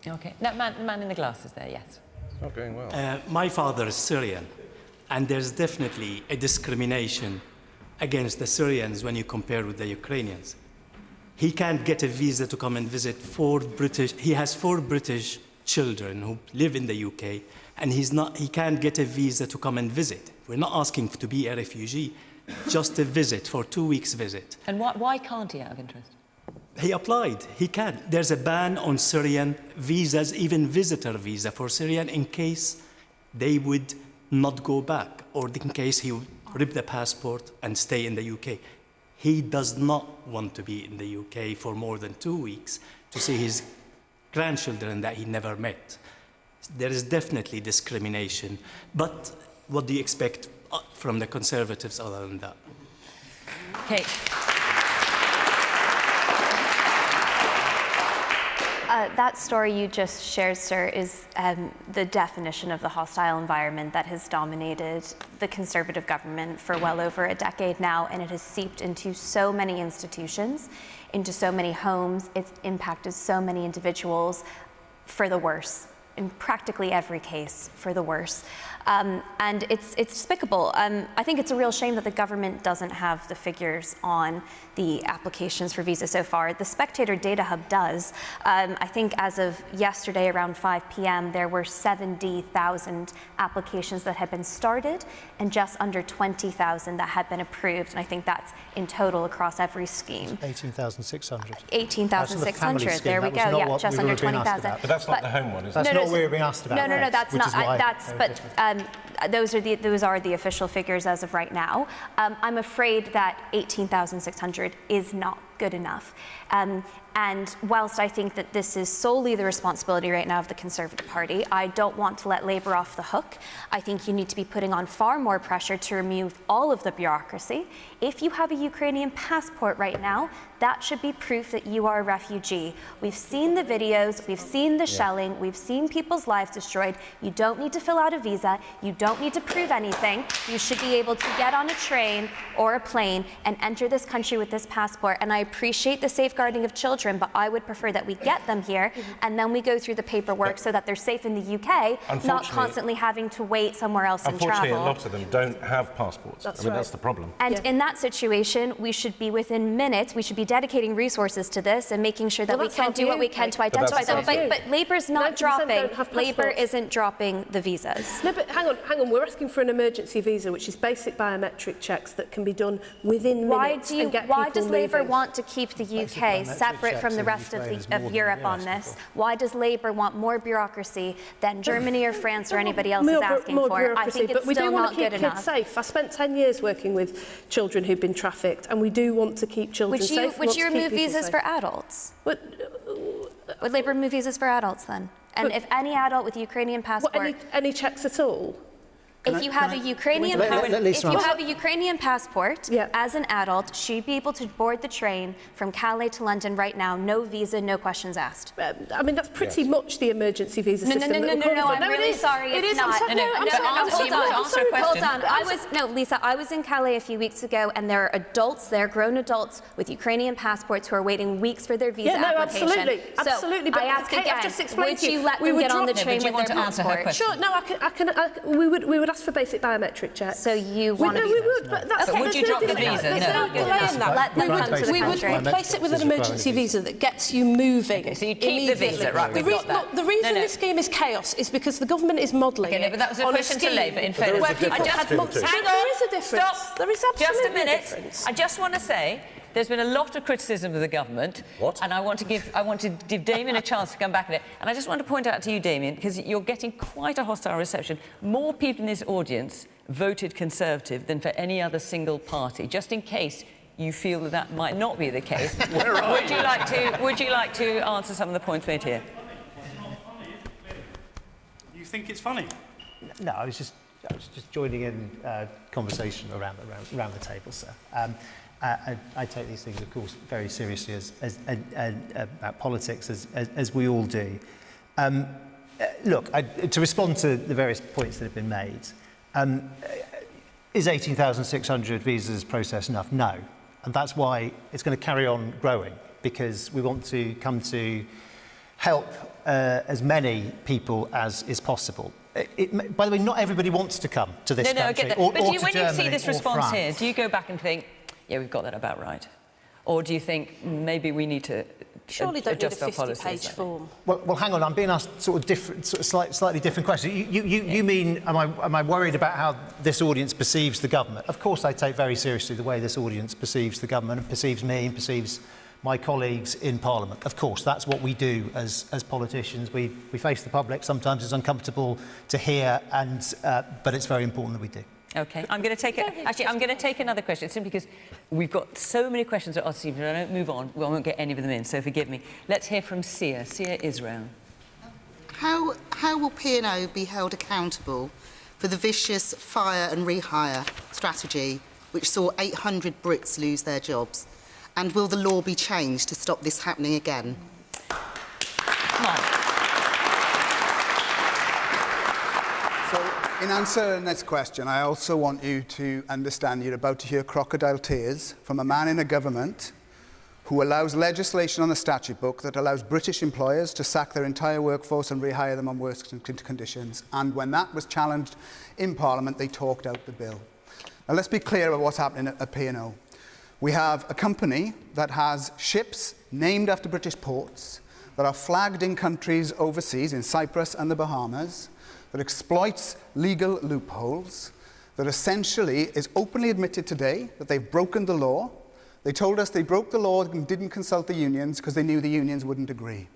OK. That man in the glasses there, yes. It's not going well. My father is Syrian, and there's definitely a discrimination against the Syrians when you compare with the Ukrainians. He can't get a visa to come and visit he has 4 British children who live in the UK, and he can't get a visa to come and visit. We're not asking to be a refugee, just a visit, for 2 weeks visit. And why can't he, out of interest? He applied. He can. There's a ban on Syrian visas, even visitor visa for Syrian, in case they would not go back, or in case he would rip the passport and stay in the UK. He does not want to be in the UK for more than 2 weeks to see his grandchildren that he never met. There is definitely discrimination. But what do you expect from the Conservatives other than that? Kate. That story you just shared, sir, is the definition of the hostile environment that has dominated the Conservative government for well over a decade now, and it has seeped into so many institutions, into so many homes. It's impacted so many individuals for the worse, in practically every case for the worse. And it's despicable. I think it's a real shame that the government doesn't have the figures on the applications for visas so far. The Spectator Data Hub does. I think as of yesterday around 5 p.m. there were 70,000 applications that had been started and just under 20,000 that had been approved. And I think that's in total across every scheme. 18,600. 18,600. There we go. Yeah, just under 20,000. But that's not the home one, is it? That's not what we were being asked about. No, that's not. Those are the official figures as of right now. I'm afraid that 18,600 is not good enough. And whilst I think that this is solely the responsibility right now of the Conservative Party, I don't want to let Labour off the hook. I think you need to be putting on far more pressure to remove all of the bureaucracy. If you have a Ukrainian passport right now, that should be proof that you are a refugee. We've seen the videos, we've seen the shelling, we've seen people's lives destroyed. You don't need to fill out a visa, you don't need to prove anything. You should be able to get on a train or a plane and enter this country with this passport. And I appreciate the safeguarding of children, but I would prefer that we get them here and then we go through the paperwork so that they're safe in the UK, not constantly having to wait somewhere else and travel. Unfortunately, a lot of them don't have passports. That's the problem. And in that situation, we should be within minutes, we should be dedicating resources to this and making sure that we can do what we can to identify them. But Labour's not dropping. Labour isn't dropping the visas. No, but hang on. We're asking for an emergency visa, which is basic biometric checks that can be done within minutes. Why does Labour want to keep the UK separate from the rest of Europe on this? Why does Labour want more bureaucracy than Germany or France or anybody else is asking for? I think it's still not good enough. Kids safe. I spent 10 years working with children who've been trafficked, and we do want to keep children safe. Would you remove visas for adults? Would Labour remove visas for adults then? And if any adult with a Ukrainian passport... Any checks at all? If you have a Ukrainian passport, as an adult, she'd be able to board the train from Calais to London right now, no visa, no questions asked. I mean, that's pretty much the emergency visa system. No, I'm really sorry, it's not. Hold on. Lisa, I was in Calais a few weeks ago, and there are adults there, grown adults with Ukrainian passports who are waiting weeks for their visa application. Absolutely. But I ask again, would you let them get on the train with their passport? Sure. No, we would ask for basic biometric checks. So you want to? We would, but that's would you drop the visa? We would replace it with an emergency visa that gets you moving. Okay, so you keep the visa, right? The reason this scheme is chaos is because the government is modelling it. But that was a question to Labour in fairness. Where people had months. Hang on. There is a difference. Stop. There is absolutely just a minute. Difference. I just want to say there's been a lot of criticism of the government. What? And I want to give Damian a chance to come back at it. And I just want to point out to you, Damian, because you're getting quite a hostile reception. More people in this audience voted Conservative than for any other single party. Just in case you feel that might not be the case, would you like to answer some of the points made here? You think it's funny? No, I was just joining in conversation around the table, sir. I take these things, of course, very seriously about politics, as we all do. Look, to respond to the various points that have been made, is 18,600 visas processed enough? No. And that's why it's going to carry on growing, because we want to come to help as many people as is possible. By the way, not everybody wants to come to this country. I get that. Or but to when you Germany see this response France. here, do you go back and think, yeah, we've got that about right? Or do you think maybe we need to Surely don't need a adjust our policies? 50-page form. Well, hang on. I'm being asked slightly different questions. You mean, am I worried about how this audience perceives the government? Of course, I take very seriously the way this audience perceives the government and perceives me and perceives my colleagues in Parliament. Of course, that's what we do as politicians. We face the public. Sometimes it's uncomfortable to hear, but it's very important that we do. OK, I'm going to take it. Actually, I'm going to take another question, simply because we've got so many questions at us, if I don't move on, we won't get any of them in, so forgive me. Let's hear from Sia Israel. How will P&O be held accountable for the vicious fire and rehire strategy which saw 800 Brits lose their jobs? And will the law be changed to stop this happening again? So, in answer to this question, I also want you to understand you're about to hear crocodile tears from a man in a government who allows legislation on the statute book that allows British employers to sack their entire workforce and rehire them on worse conditions. And when that was challenged in Parliament, they talked out the bill. Now, let's be clear about what's happening at P&O. We have a company that has ships named after British ports that are flagged in countries overseas, in Cyprus and the Bahamas, that exploits legal loopholes, that essentially is openly admitted today that they've broken the law. They told us they broke the law and didn't consult the unions because they knew the unions wouldn't agree.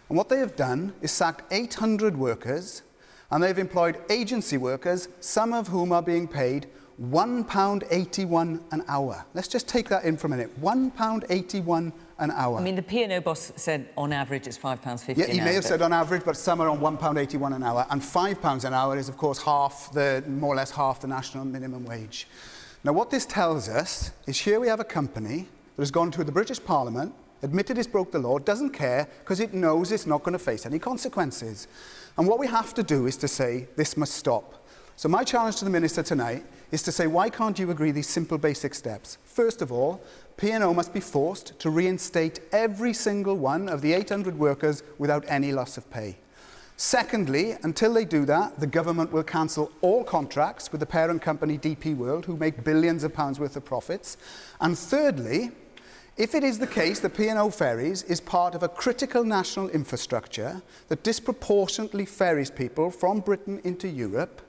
And what they have done is sacked 800 workers, and they've employed agency workers, some of whom are being paid £1.81 an hour. Let's just take that in for a minute. £1.81 an hour. I mean, the P&O boss said on average it's £5.50 Yeah, he an may hour, have said on average, but some are on £1.81 an hour, and £5 an hour is, of course, more or less half the national minimum wage. Now, what this tells us is here we have a company that has gone to the British Parliament, admitted it's broke the law, doesn't care, because it knows it's not going to face any consequences. And what we have to do is to say, this must stop. So my challenge to the Minister tonight is to say, why can't you agree these simple basic steps? First of all, P&O must be forced to reinstate every single one of the 800 workers without any loss of pay. Secondly, until they do that, the government will cancel all contracts with the parent company DP World, who make billions of pounds worth of profits. And thirdly, if it is the case that P&O Ferries is part of a critical national infrastructure that disproportionately ferries people from Britain into Europe,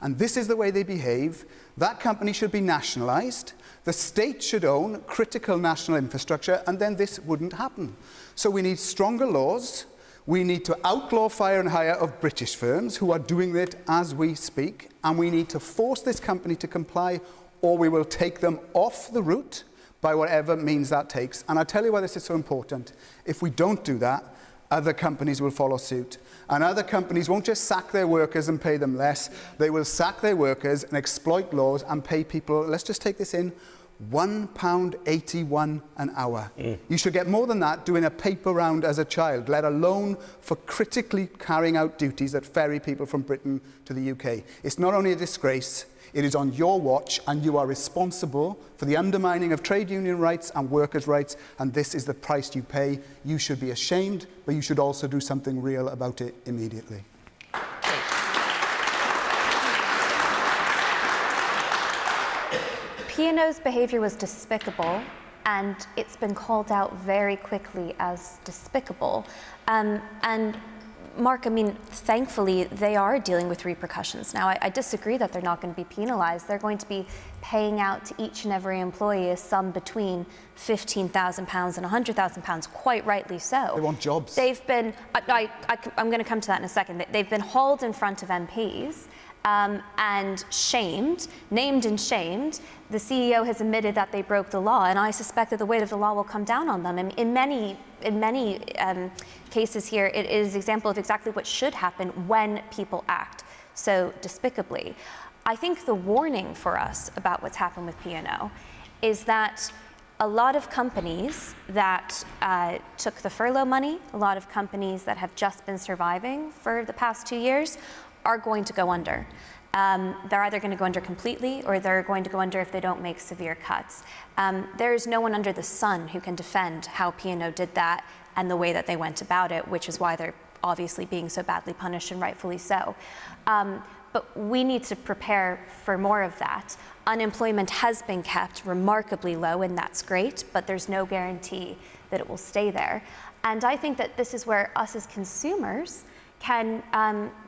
and this is the way they behave, that company should be nationalised, the state should own critical national infrastructure, and then this wouldn't happen. So we need stronger laws, we need to outlaw fire and hire of British firms who are doing it as we speak, and we need to force this company to comply, or we will take them off the route by whatever means that takes. And I'll tell you why this is so important. If we don't do that, other companies will follow suit. And other companies won't just sack their workers and pay them less. They will sack their workers and exploit laws and pay people, let's just take this in, £1.81 an hour. You should get more than that doing a paper round as a child, let alone for critically carrying out duties that ferry people from Britain to the UK. It's not only a disgrace, it is on your watch, and you are responsible for the undermining of trade union rights and workers' rights, and this is the price you pay. You should be ashamed, but you should also do something real about it immediately. P&O's behaviour was despicable, and it's been called out very quickly as despicable. And Mark, I mean, thankfully, they are dealing with repercussions. Now, I disagree that they're not going to be penalised. They're going to be paying out to each and every employee a sum between £15,000 and £100,000, quite rightly so. They want jobs. They've been, I'm going to come to that in a second. They've been hauled in front of MPs and shamed, named and shamed. The CEO has admitted that they broke the law, and I suspect that the weight of the law will come down on them. And in many cases here, it is an example of exactly what should happen when people act so despicably. I think the warning for us about what's happened with P&O is that a lot of companies that took the furlough money, a lot of companies that have just been surviving for the past 2 years, are going to go under. They're either going to go under completely, or they're going to go under if they don't make severe cuts. There is no one under the sun who can defend how P&O did that and the way that they went about it, which is why they're obviously being so badly punished, and rightfully so. But we need to prepare for more of that. Unemployment has been kept remarkably low, and that's great, but there's no guarantee that it will stay there. And I think that this is where us as consumers can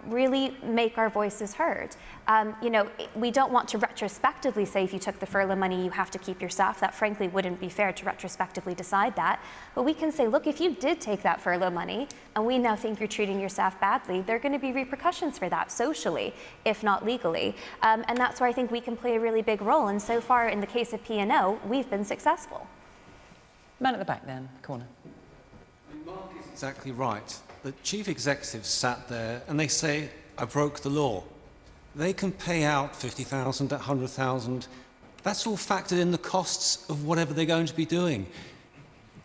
really make our voices heard. You know, we don't want to retrospectively say if you took the furlough money, you have to keep your staff. That frankly wouldn't be fair to retrospectively decide that. But we can say, look, if you did take that furlough money and we now think you're treating your staff badly, there are going to be repercussions for that socially, if not legally. And that's where I think we can play a really big role. And so far, in the case of P&O, we've been successful. Man at the back then, corner. Mark is exactly right. The chief executives sat there and they say, I broke the law. They can pay out 50,000, 100,000 That's all factored in the costs of whatever they're going to be doing.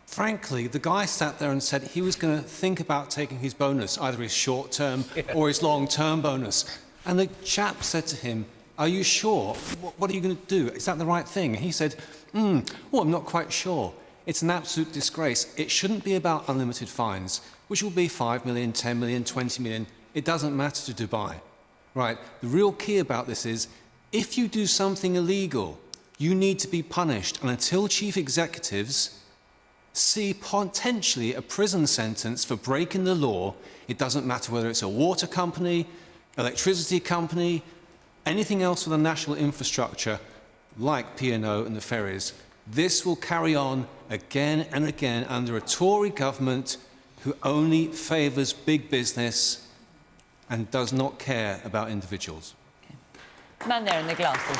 Frankly, the guy sat there and said he was going to think about taking his bonus, either his short-term or his long-term bonus. And the chap said to him, "Are you sure? What are you going to do? Is that the right thing?" And he said, "Oh, I'm not quite sure. It's an absolute disgrace. It shouldn't be about unlimited fines, which will be 5 million, 10 million, 20 million. It doesn't matter to Dubai." Right? The real key about this is, if you do something illegal, you need to be punished. And until chief executives see potentially a prison sentence for breaking the law, it doesn't matter whether it's a water company, electricity company, anything else with a national infrastructure like P&O and the ferries, this will carry on again and again under a Tory government who only favours big business and does not care about individuals. Okay. Man there in the glasses.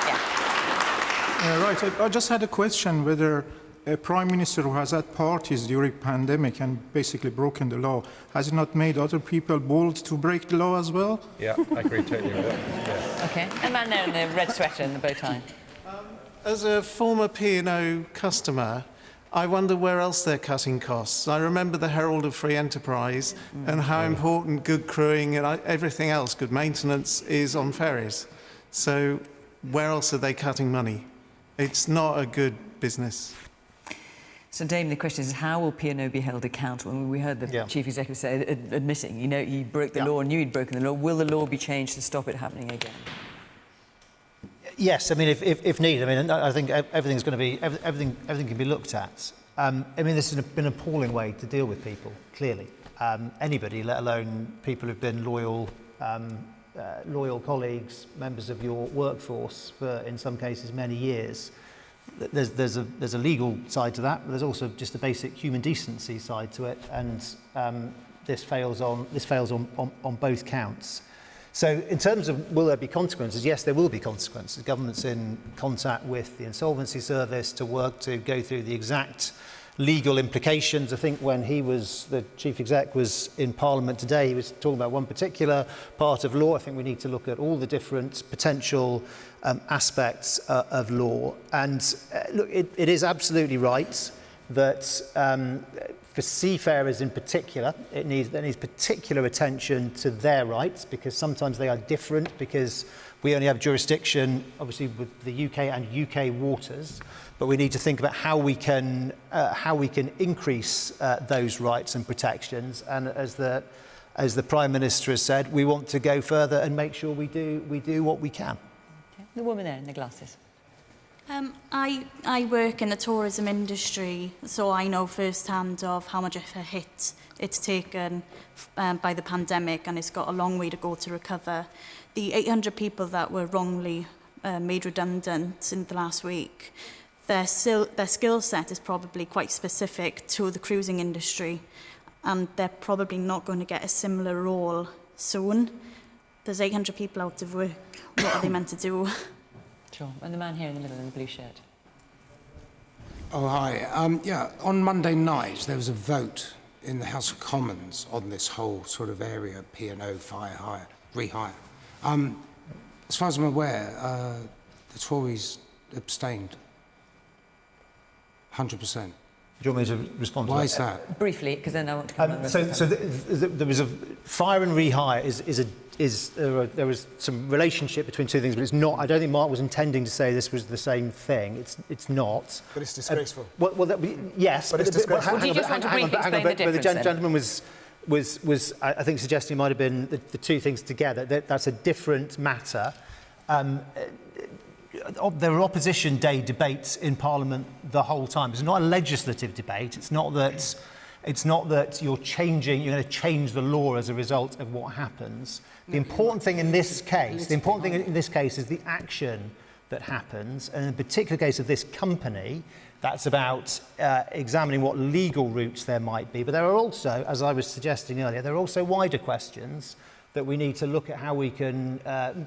Yeah. Right, I just had a question whether a Prime Minister who has had parties during pandemic and basically broken the law, has it not made other people bold to break the law as well? Yeah, I agree totally with that. Yeah. Okay, and man there in the red sweater and the bow tie. As a former P&O customer, I wonder where else they're cutting costs. I remember the Herald of Free Enterprise and how important good crewing and everything else, good maintenance, is on ferries. So where else are they cutting money? It's not a good business. So, Dame, the question is, how will P&O be held accountable? We heard the Chief Executive say, admitting, you know, he broke the law and knew he'd broken the law. Will the law be changed to stop it happening again? Yes, I mean, if needed. I mean, I think everything's going to be, everything can be looked at. I mean, this has been an appalling way to deal with people, clearly. Anybody, let alone people who've been loyal colleagues, members of your workforce for, in some cases, many years. There's a legal side to that, but there's also just a basic human decency side to it, and this fails on both counts. So in terms of will there be consequences, yes, there will be consequences. The government's in contact with the Insolvency Service to work to go through the exact legal implications. I think when the Chief Exec was in Parliament today, he was talking about one particular part of law. I think we need to look at all the different potential aspects of law. And look, it is absolutely right that for seafarers in particular, there needs particular attention to their rights, because sometimes they are different, because we only have jurisdiction, obviously, with the UK and UK waters. But we need to think about how we can increase those rights and protections. And as the Prime Minister has said, we want to go further and make sure we do what we can. Okay. The woman there in the glasses. I work in the tourism industry, so I know firsthand of how much of a hit it's taken by the pandemic, and it's got a long way to go to recover. The 800 people that were wrongly made redundant in the last week, their skill set is probably quite specific to the cruising industry, and they're probably not going to get a similar role soon. There's 800 people out of work. What are they meant to do? Sure. And the man here in the middle in the blue shirt. Oh, hi. Yeah, on Monday night, there was a vote in the House of Commons on this whole sort of area, P&O, fire hire, rehire. As far as I'm aware, the Tories abstained. 100%. Do you want me to respond to that? Why is that? Briefly, because then I want to come on. So there was a fire and rehire there was some relationship between two things, but it's not. I don't think Mark was intending to say this was the same thing. It's not. But it's disgraceful. Yes, but it's disgraceful. Do you just want to briefly explain the difference? The gentleman was I think suggesting it might have been the two things together. That's a different matter. There were opposition day debates in Parliament the whole time. It's not a legislative debate. It's not that you're going to change the law as a result of what happens. The important thing in this case, is the action that happens, and in the particular case of this company, that's about examining what legal routes there might be. But there are also, as I was suggesting earlier, there are also wider questions that we need to look at how we can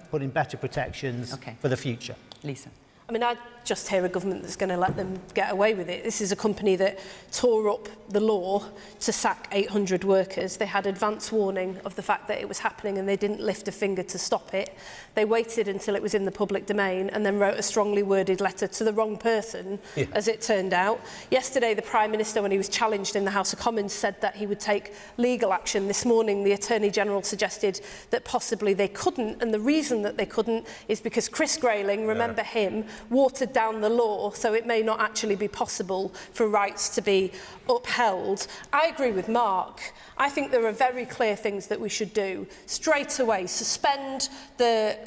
put in better protections for the future. Lisa. I mean, I just hear a government that's going to let them get away with it. This is a company that tore up the law to sack 800 workers. They had advance warning of the fact that it was happening and they didn't lift a finger to stop it. They waited until it was in the public domain and then wrote a strongly worded letter to the wrong person, as it turned out. Yesterday, the Prime Minister, when he was challenged in the House of Commons, said that he would take legal action. This morning, the Attorney General suggested that possibly they couldn't, and the reason that they couldn't is because Chris Grayling, remember him, watered down the law, so it may not actually be possible for rights to be upheld. I agree with Mark. I think there are very clear things that we should do. Straight away, suspend the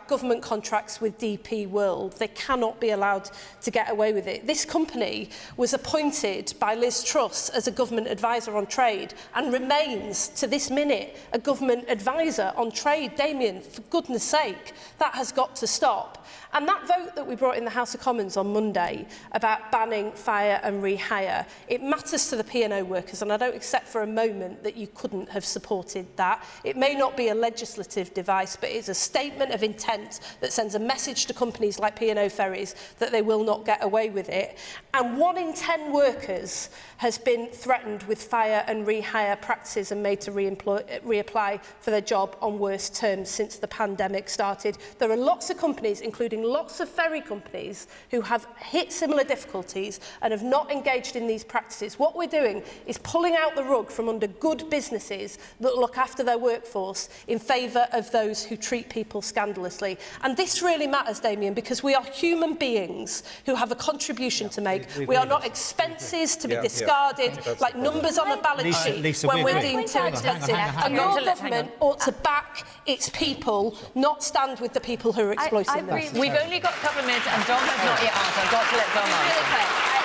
government contracts with DP World. They cannot be allowed to get away with it. This company was appointed by Liz Truss as a government advisor on trade and remains, to this minute, a government advisor on trade. Damian, for goodness sake, that has got to stop. And that vote that we brought in the House of Commons on Monday about banning fire and rehire, it matters to the P&O workers, and I don't accept for a moment that you couldn't have supported that. It may not be a legislative device, but it's a statement of intent that sends a message to companies like P&O Ferries that they will not get away with it. And 1 in 10 workers has been threatened with fire and rehire practices and made to reapply for their job on worse terms since the pandemic started. There are lots of companies, including lots of ferry companies, who have hit similar difficulties and have not engaged in these practices. What we're doing is pulling out the rug from under good businesses that look after their workforce in favour of those who treat people scandalously. And this really matters, Damian, because we are human beings who have a contribution to make. We are not expenses to be discarded like numbers on a balance sheet when we're deemed too expensive. And your government ought to back its people, not stand with the people who are exploiting them. We've only got a couple of minutes and Dom has not yet answered. I've got to let Dom answer.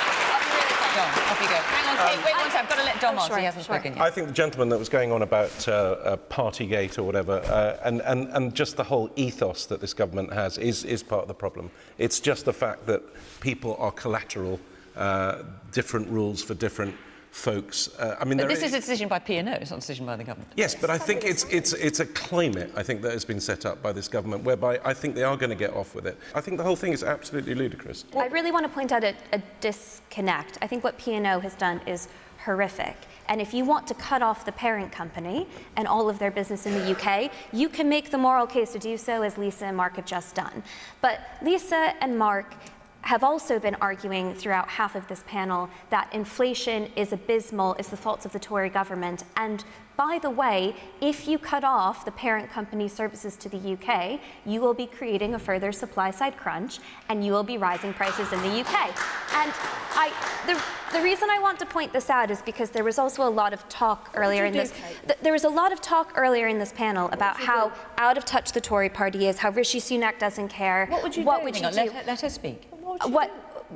Dom, off you go. Hang on, Kate, wait one second. I've got to let Dom answer. He hasn't spoken yet. I think the gentleman that was going on about Partygate or whatever, and just the whole ethos that this government has is part of the problem. It's just the fact that people are collateral, different rules for different folks. I mean, but this is a decision by P&O, it's not a decision by the government. Yes, but I think it's a climate, I think, that has been set up by this government, whereby I think they are going to get off with it. I think the whole thing is absolutely ludicrous. I really want to point out a disconnect. I think what P&O has done is horrific. And if you want to cut off the parent company and all of their business in the UK, you can make the moral case to do so, as Lisa and Mark have just done. But Lisa and Mark have also been arguing throughout half of this panel that inflation is abysmal, is the fault of the Tory government. And by the way, if you cut off the parent company's services to the UK, you will be creating a further supply-side crunch and you will be rising prices in the UK. And the reason I want to point this out is because there was also a lot of talk earlier in this. There was a lot of talk earlier in this panel about how out of touch the Tory party is, how Rishi Sunak doesn't care. What would you do? Let her speak.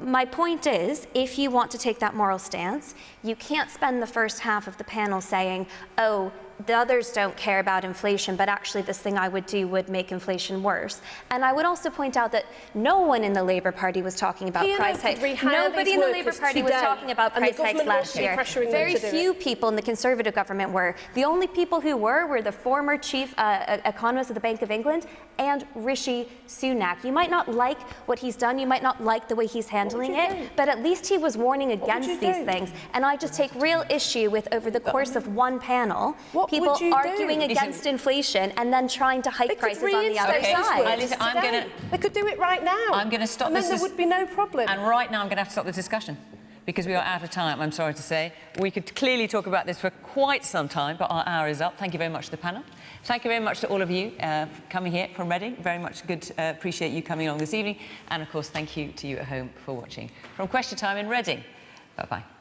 My point is, if you want to take that moral stance, you can't spend the first half of the panel saying, oh, the others don't care about inflation, but actually this thing I would do would make inflation worse. And I would also point out that no one in the Labour Party was talking about price hikes. Nobody in the Labour Party was talking about price hikes last year. Very few people in the Conservative government were. The only people who were the former chief economist of the Bank of England and Rishi Sunak. You might not like what he's done, you might not like the way he's handling it, but at least he was warning against these things. And I just take real issue with, over the course of one panel, people arguing against inflation and then trying to hike prices on the other side. They could do it right now. I'm going to stop this. And then there would be no problem. And right now I'm going to have to stop the discussion because we are out of time, I'm sorry to say. We could clearly talk about this for quite some time, but our hour is up. Thank you very much to the panel. Thank you very much to all of you coming here from Reading. Very much good. Appreciate you coming along this evening. And of course, thank you to you at home for watching. From Question Time in Reading. Bye-bye.